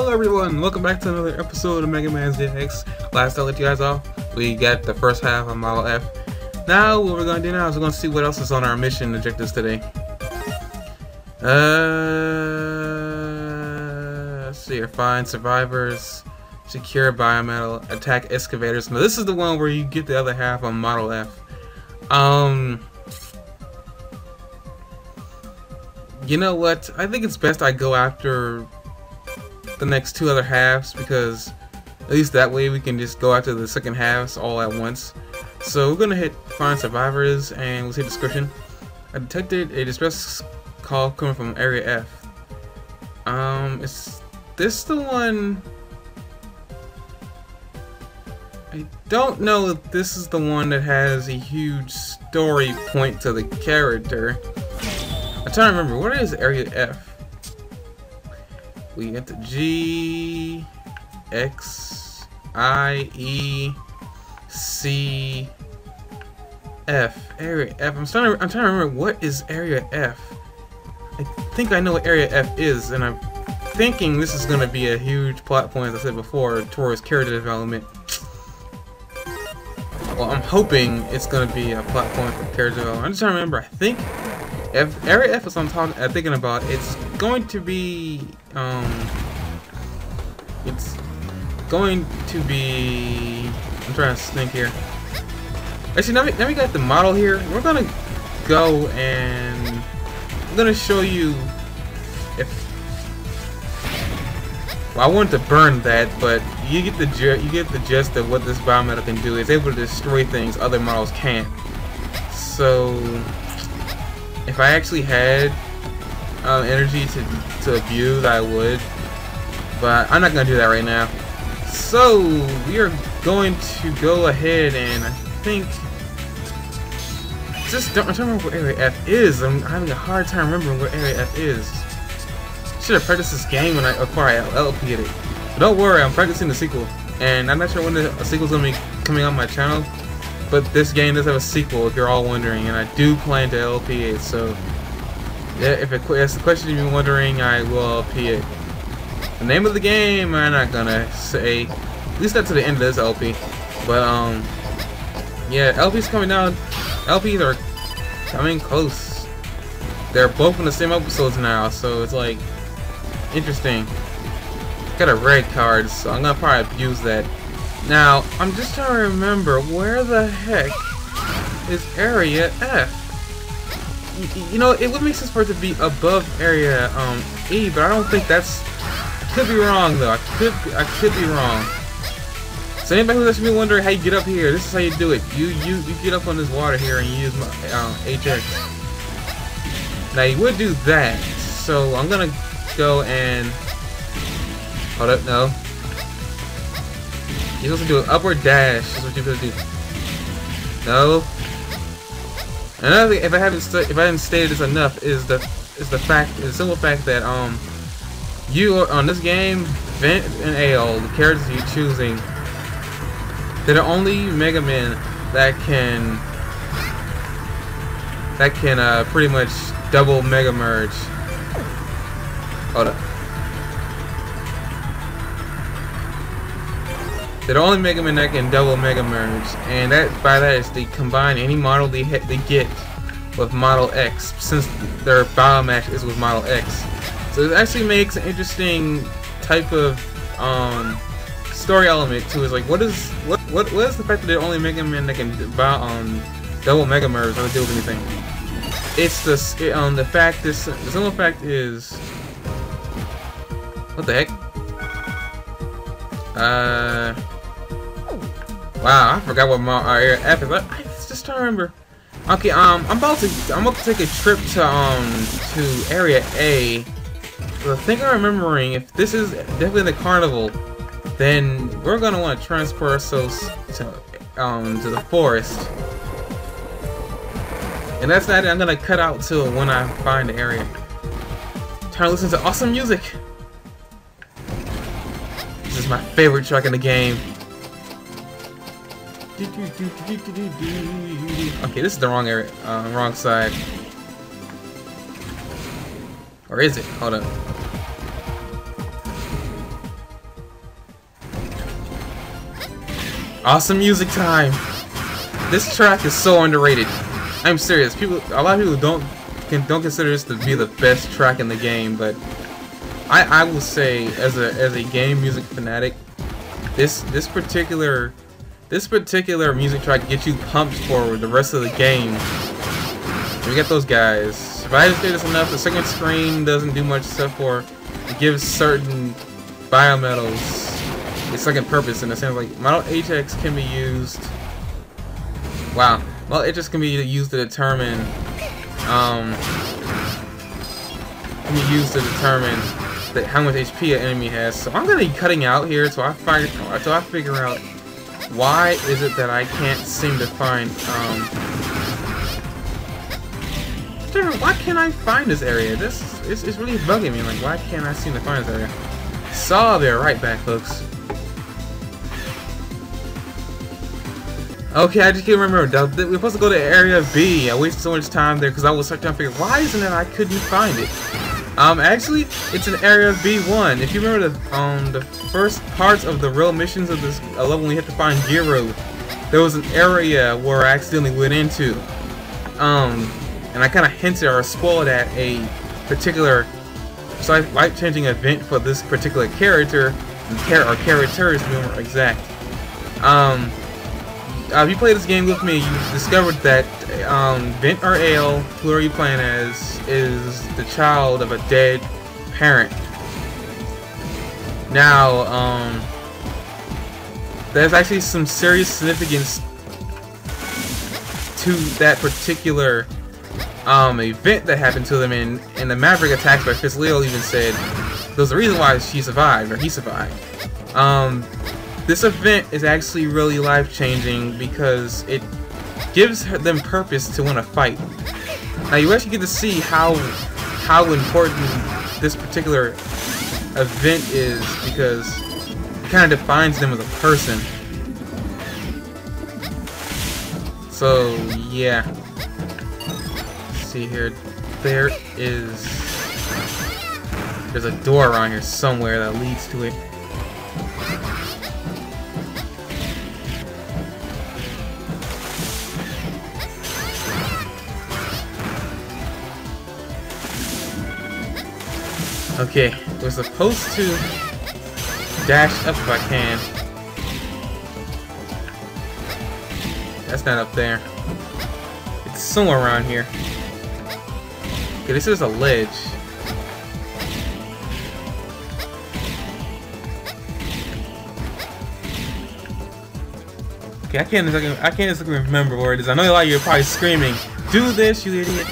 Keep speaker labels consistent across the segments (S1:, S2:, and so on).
S1: Hello everyone, welcome back to another episode of Megaman ZX. Last I let you guys off, we got the first half of Model F. Now what we're going to do now is we're going to see what else is on our mission objectives today. Let's see here, find survivors, secure biometal, attack excavators. Now this is the one where you get the other half on Model F. You know what, I think it's best I go after the next two other halves, because at least that way we can just go after the second halves all at once. So we're gonna hit find survivors and we'll see description. I detected a distress call coming from area F. Is this the one? I don't know if this is the one that has a huge story point to the character. I'm trying to remember, what is area F? We get the G, X, I, E, C, F. Area F. I'm trying to remember what is area F. I think I know what area F is, and I'm thinking this is going to be a huge plot point, as I said before, towards character development. Well, I'm hoping it's going to be a plot point for character development. I'm just trying to remember. I think area F is what I'm thinking about. It's going to be I'm trying to think here. Actually, now we got the model here. We're gonna go and I'm gonna show you if. Well, I wanted to burn that, but you get the gist of what this biometal can do. It's able to destroy things other models can't. So if I actually had energy to abuse, I would, but I'm not gonna do that right now. So we are going to go ahead and I think I'm trying to remember where area F is. I'm having a hard time remembering where area F is. Should have practiced this game before I LP'd it. But don't worry, I'm practicing the sequel, and I'm not sure when the sequel's gonna be coming on my channel. But this game does have a sequel, if you're all wondering, and I do plan to LP it. So yeah, if that's the question you've been wondering, I will LP it. The name of the game I'm not gonna say, at least not to the end of this LP. But yeah, LP's coming down. LPs are coming close. They're both in the same episodes now, so it's like interesting. Got a red card, so I'm gonna probably abuse that. Now I'm just trying to remember where the heck is area F. You know, it would make sense for it to be above area E, but I don't think that's. I could be wrong though. I could be wrong. So anybody who's actually wondering how you get up here, this is how you do it. You get up on this water here and you use HX. Now you would do that. So I'm gonna go and hold up. No, you're supposed to do an upward dash. That's what you're supposed to do. No. Another thing, if I haven't stated this enough, is the simple fact that you are on this game, Vent and AO, the characters you're choosing, they're the only Megaman that can pretty much double Mega Merge. Hold up. They're the only Megaman that can double Mega Merge, and by that is they combine any model they get with Model X, since their biomatch is with Model X. So it actually makes an interesting type of story element to it. It's like, what is the fact that they're only Megaman that can double Mega Merge not to do with anything? It's the simple fact is, what the heck? Wow, I forgot what my area F is. I just trying to remember. Okay, I'm about to take a trip to area A. So I think I'm remembering, if this is definitely the carnival, then we're gonna want to transport ourselves to the forest. And that's not it. I'm gonna cut out till when I find the area. Trying to listen to awesome music. This is my favorite track in the game. Okay, this is the wrong area, wrong side. Or is it? Hold up. Awesome music time. This track is so underrated. I'm serious. A lot of people don't consider this to be the best track in the game, but I will say, as a game music fanatic, this particular music track gets you pumped for the rest of the game. We get those guys. If I just did this enough, the second screen doesn't do much except for it gives certain biometals a second purpose in the sense like Model HX can be used. Wow, well, it just can be used to determine how much HP an enemy has. So I'm gonna be cutting out here till I figure out why is it that I can't seem to find why can't I find this area? This is really bugging me. Like, why can't I seem to find this area? So I'll be right back, folks. Okay, I just can't remember. We're supposed to go to Area B. I wasted so much time there because I was trying to figure why isn't it I couldn't find it. Actually, it's in Area B1. If you remember the first parts of the real missions of this level, when we had to find Giro, there was an area where I accidentally went into. And I kind of hinted or spoiled at a particular life-changing event for this particular character, or characters, to be more exact. If you play this game with me, you discovered that Vent or Ale, who are you playing as, is the child of a dead parent. Now, there's actually some serious significance to that particular event that happened to them, and the Maverick attacks by Fitz Leo even said there's a reason why she survived, or he survived. This event is actually really life-changing because it gives them purpose to want to fight. Now you actually get to see how important this particular event is because it kind of defines them as a person. So yeah. See here, there's a door around here somewhere that leads to it. Okay, we're supposed to dash up if I can. That's not up there. It's somewhere around here. Okay, this is a ledge. Okay, I can't exactly remember where it is. I know a lot of you are probably screaming, "Do this, you idiot!"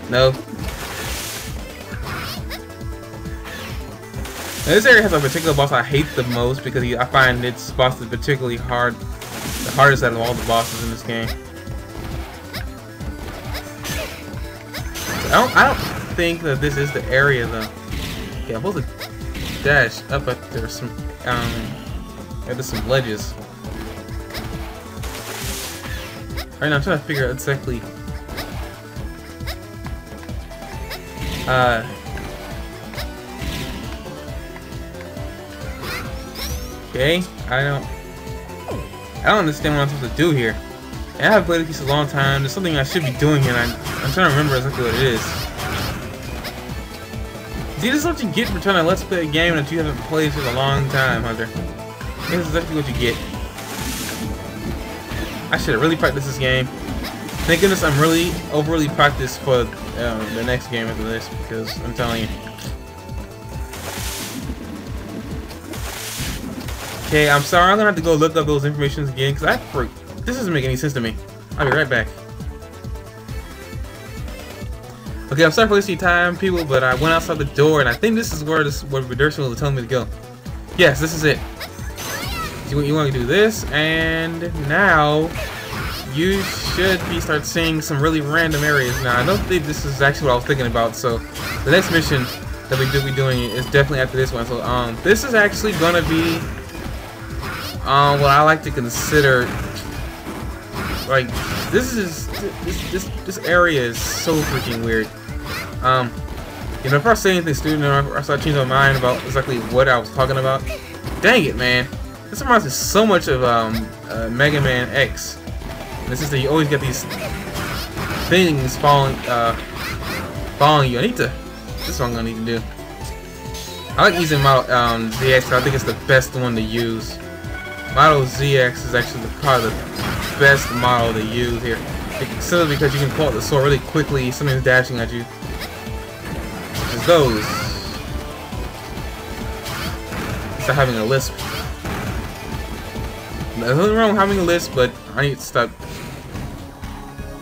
S1: No. Now, this area has a particular boss I hate the most because I find its boss is particularly hard, the hardest out of all the bosses in this game. So I don't think that this is the area though. Okay, I'm supposed to dash up, but there's some there's some ledges. Right now I'm trying to figure out exactly. Okay, I don't understand what I'm supposed to do here. And I haven't played this a long time. There's something I should be doing here, and I'm trying to remember exactly what it is. See, this is what you get for trying to let's play a game that you haven't played for a long time, Hunter. This is exactly what you get. I should have really practiced this game. Thank goodness I'm really overly practiced for the next game after this, because I'm telling you. Okay, I'm sorry, I'm gonna have to go look up those informations again, because this doesn't make any sense to me. I'll be right back. Okay, I'm sorry for wasting time, people, but I went outside the door, and I think this is where Vidurson was telling me to go. Yes, this is it. You want to do this, and now you should start seeing some really random areas. Now, I don't think this is actually what I was thinking about, so the next mission that we do be doing is definitely after this one. So, this is actually gonna be what I like to consider, like, this area is so freaking weird. You know, if I say anything stupid or I start changing my mind about exactly what I was talking about, dang it, man. This reminds me so much of Megaman X. This is that you always get these things following you. This is what I'm gonna need to do. I like using Model ZX. I think it's the best one to use. Model ZX is actually probably the best model to use here. Simply because you can pull out the sword really quickly. Something's dashing at you. Such as those. Start having a lisp. There's nothing wrong with having a lisp, but I need to stop.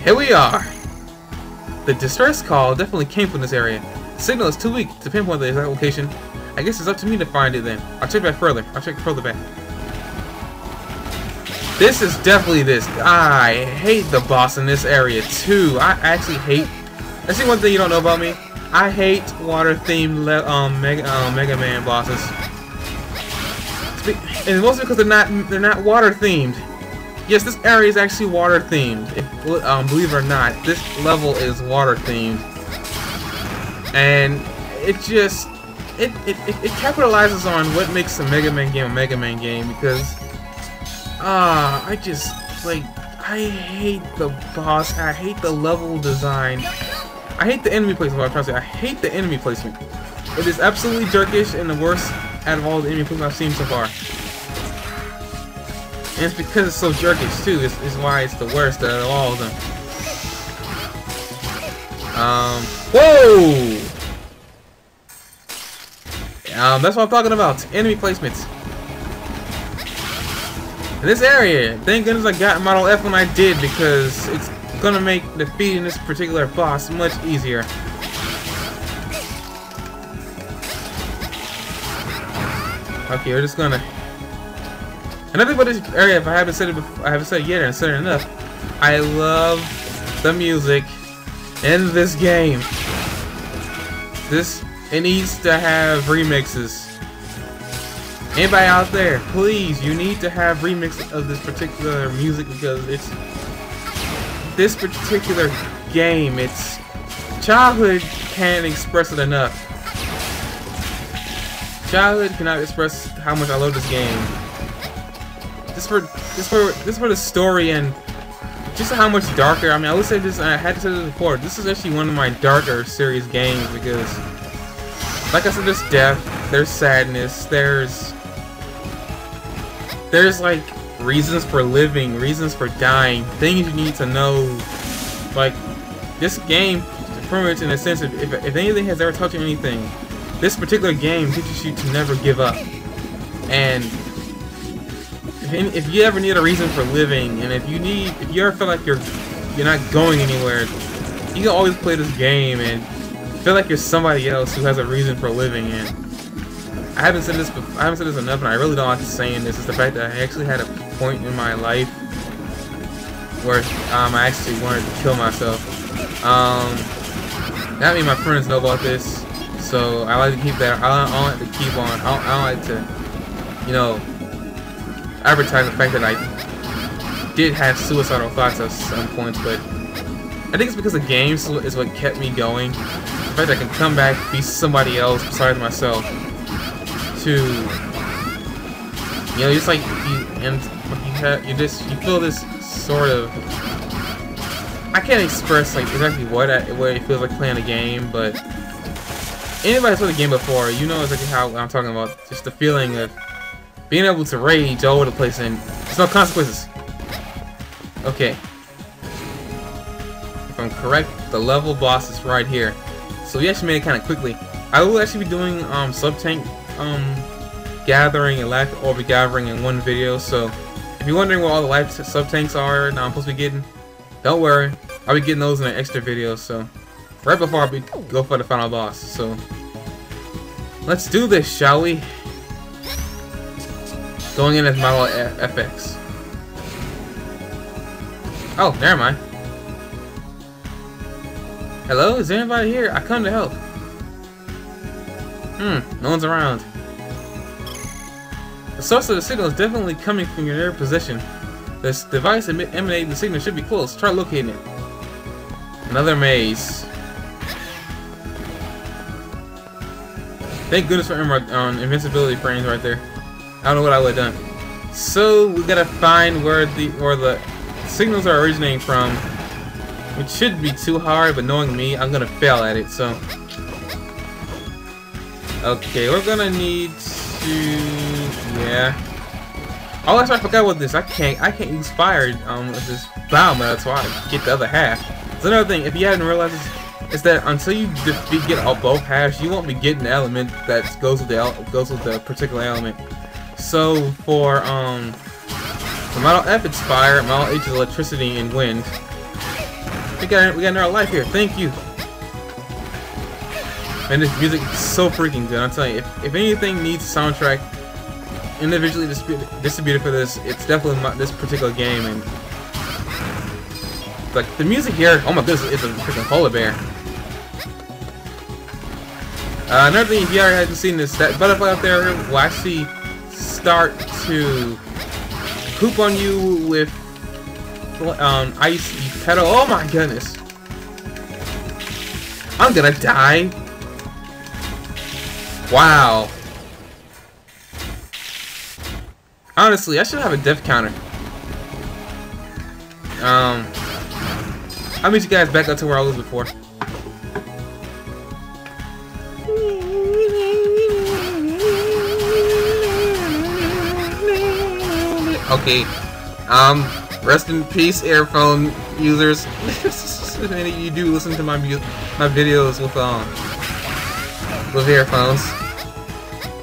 S1: Here we are. The distress call definitely came from this area. The signal is too weak to pinpoint the exact location. I guess it's up to me to find it then. I'll check back further. I'll check further back. This is definitely this. I hate the boss in this area too. I actually hate. That's the one thing you don't know about me. I hate water-themed Mega Man bosses. And mostly because they're not water-themed. Yes, this area is actually water-themed. Believe it or not, this level is water-themed, and it just it capitalizes on what makes a Mega Man game a Mega Man game, because I just like I hate the boss. I hate the level design. I hate the enemy placement. What I'm trying to say, I hate the enemy placement. It is absolutely jerkish and the worst out of all the enemy placement I've seen so far. And it's because it's so jerkish too. Is why it's the worst out of all of them. Whoa! That's what I'm talking about. Enemy placements. In this area, thank goodness I got Model F when I did, because it's gonna make defeating this particular boss much easier. Okay, we're just gonna. Another about this area, if I haven't said it before, I haven't said it yet, and said it enough. I love the music in this game. It needs to have remixes. Anybody out there, please, you need to have remixes of this particular music, because it's this particular game. It's childhood can't express it enough. Childhood cannot express how much I love this game. Just for the story and just how much darker. I mean, I would say this. I had to say this before. This is actually one of my darker series games, because, like I said, there's death, there's sadness, there's like reasons for living, reasons for dying, things you need to know. Like, this game, pretty much in a sense, if anything has ever taught you anything, this particular game teaches you to never give up. And if you ever need a reason for living, and if you ever feel like you're not going anywhere, you can always play this game and feel like you're somebody else who has a reason for living. And I haven't said this enough, and I really don't like saying this. Is the fact that I actually had a point in my life where I actually wanted to kill myself. Not me and my friends know about this, so I like to keep that. I don't like to keep on. I don't like to, advertise the fact that I did have suicidal thoughts at some points, but I think it's because the game is what kept me going. The fact that I can come back, be somebody else besides myself. To just like you feel this sort of. I can't express like exactly what it feels like playing a game, but anybody who's played the game before, you know exactly how I'm talking about. Just the feeling of being able to rage all over the place and there's no consequences. Okay, if I'm correct, the level boss is right here. So we actually made it kind of quickly. I will actually be doing sub-tank gathering and life orb gathering in one video, so if you're wondering where all the life sub-tanks are that I'm supposed to be getting, don't worry, I'll be getting those in an extra video, so right before I go for the final boss. So let's do this, shall we? Going in as Model FX. Oh, never mind. Hello, is anybody here? I come to help. No one's around. The source of the signal is definitely coming from your near position. This device emanating the signal should be close. Try locating it. Another maze. Thank goodness for invincibility frames right there. I don't know what I would have done. So we gotta find where the signals are originating from, which shouldn't be too hard, but knowing me, I'm gonna fail at it. So, okay, we're gonna need to, yeah. Oh, that's right, I forgot about this. I can't use fire with this bomb. That's why I get the other half. So another thing, if you hadn't realized, is that until you get all both halves, you won't be getting the element that goes with the particular element. So for Model F it's fire, Model H is electricity and wind. We got another life here. Thank you. And this music is so freaking good. I'm telling you, if anything needs a soundtrack individually distributed for this, it's definitely this particular game. And like the music here, oh my goodness, it's a freaking polar bear. Another thing, if you already haven't seen this, that butterfly up there will actually start to poop on you with ice petal. Oh my goodness, I'm gonna die. Wow. Honestly, I should have a death counter. I'll meet you guys back up to where I was before. Okay, rest in peace, earphone users. If any of you do listen to my videos with earphones,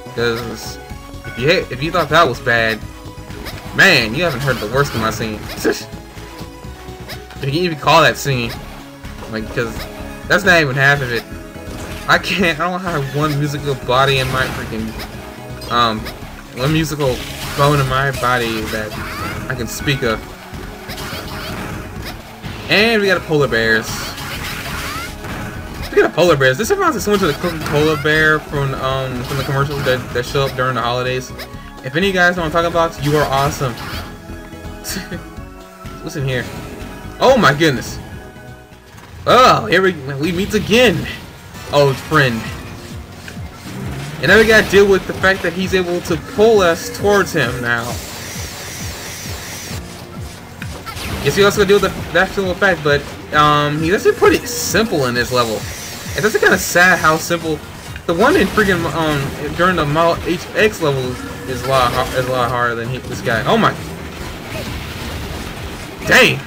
S1: because if you thought that was bad, man, you haven't heard the worst of my singing. If you can even call that singing, like, because that's not even half of it. I don't have one musical body in my freaking one musical bone in my body that I can speak of. And we got a polar bears. Speaking of polar bears, this reminds me so much of the Coca-Cola bear from the commercials that show up during the holidays. If any of you guys know what I'm talking about, you are awesome. Listen here. Oh my goodness. Oh, here we meet again, old friend. And now we gotta deal with the fact that he's able to pull us towards him now. Yes, we also gotta deal with that actual fact, but he's actually pretty simple in this level. It's actually kind of sad how simple. The one in freaking during the Model HX level is a lot harder than this guy. Oh my! Dang!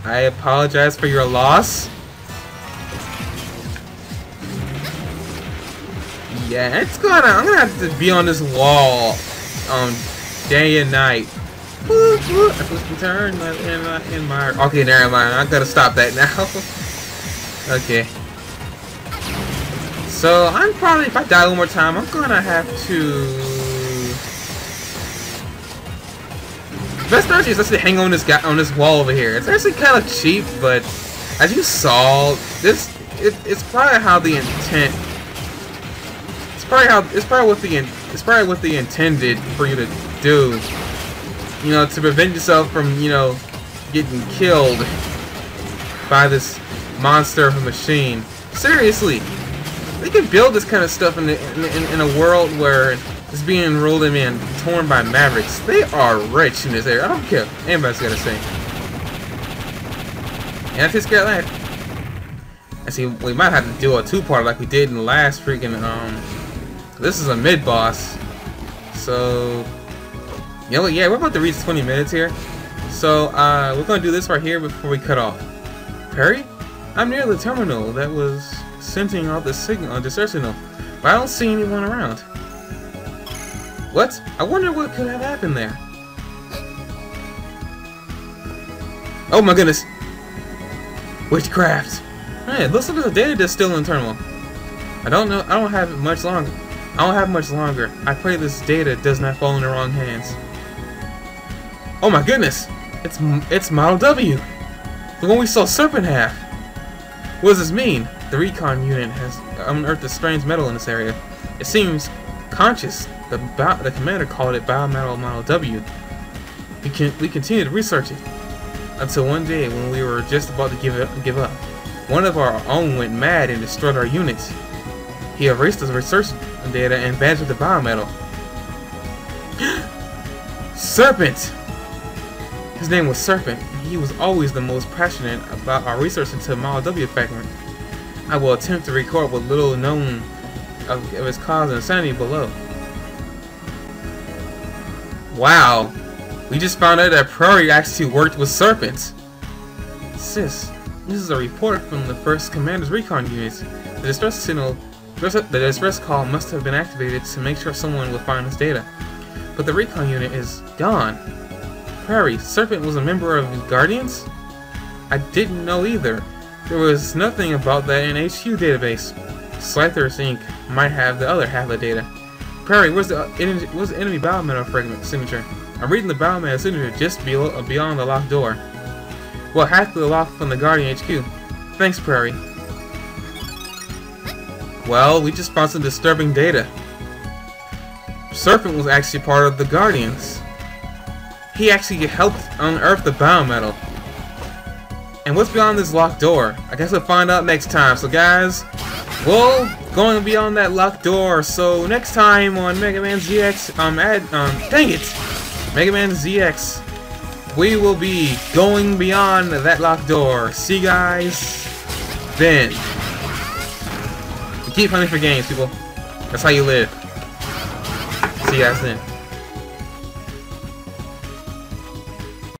S1: I apologize for your loss. Yeah, I'm gonna have to be on this wall day and night. Turn in my. Okay, never mind. I gotta stop that now. Okay. So I'm probably, if I die one more time, I'm gonna have to. Best strategy is actually hang on this guy on this wall over here. It's actually kind of cheap, but as you saw, it's probably how the intent. It's probably what the intended for you to do. You know, to prevent yourself from, you know, getting killed by this monster of a machine. Seriously, they can build this kind of stuff in a world where it's being ruled and torn by mavericks. They are rich in this area. I don't care what anybody's gotta say. And I take care of that. I see we might have to do a two-part like we did in the last freaking this is a mid-boss. So you know, yeah, we're about to reach 20 minutes here. So we're gonna do this right here before we cut off. Perry? I'm near the terminal that was sending out the signal, distress signal, but I don't see anyone around. What? I wonder what could have happened there. Oh my goodness! Witchcraft! Hey, it looks like there's a data disk still in the terminal. I don't know. I don't have much longer. I pray this data does not fall in the wrong hands. Oh my goodness! It's Model W! The one we saw Serpent have! What does this mean? The recon unit has unearthed a strange metal in this area. It seems conscious. The commander called it Biometal Model W. We continued to research it until one day when we were just about to give up. one of our own went mad and destroyed our units. He erased the research data and vanished with the biometal. Serpent! His name was Serpent. He was always the most passionate about our research into Model W fragment. I will attempt to record what little known of his cause and insanity below. Wow! We just found out that Prairie actually worked with Serpent. Sis, this is a report from the 1st Commander's recon units. The distress call must have been activated to make sure someone will find this data. But the recon unit is gone. Prairie, Serpent was a member of his Guardians? I didn't know either. There was nothing about that in HQ database. Slyther's Inc. might have the other half of the data. Prairie, where's the enemy biometal fragment signature? I'm reading the biometal signature just beyond the locked door. Well, hack the lock from the Guardian HQ. Thanks, Prairie. Well, we just found some disturbing data. Serpent was actually part of the Guardians. He actually helped unearth the biometal. And what's beyond this locked door? I guess we'll find out next time. So guys, we'll going beyond that locked door. So next time on Megaman ZX, dang it! Megaman ZX, we will be going beyond that locked door. See you guys then. Keep hunting for games, people. That's how you live. See you guys then.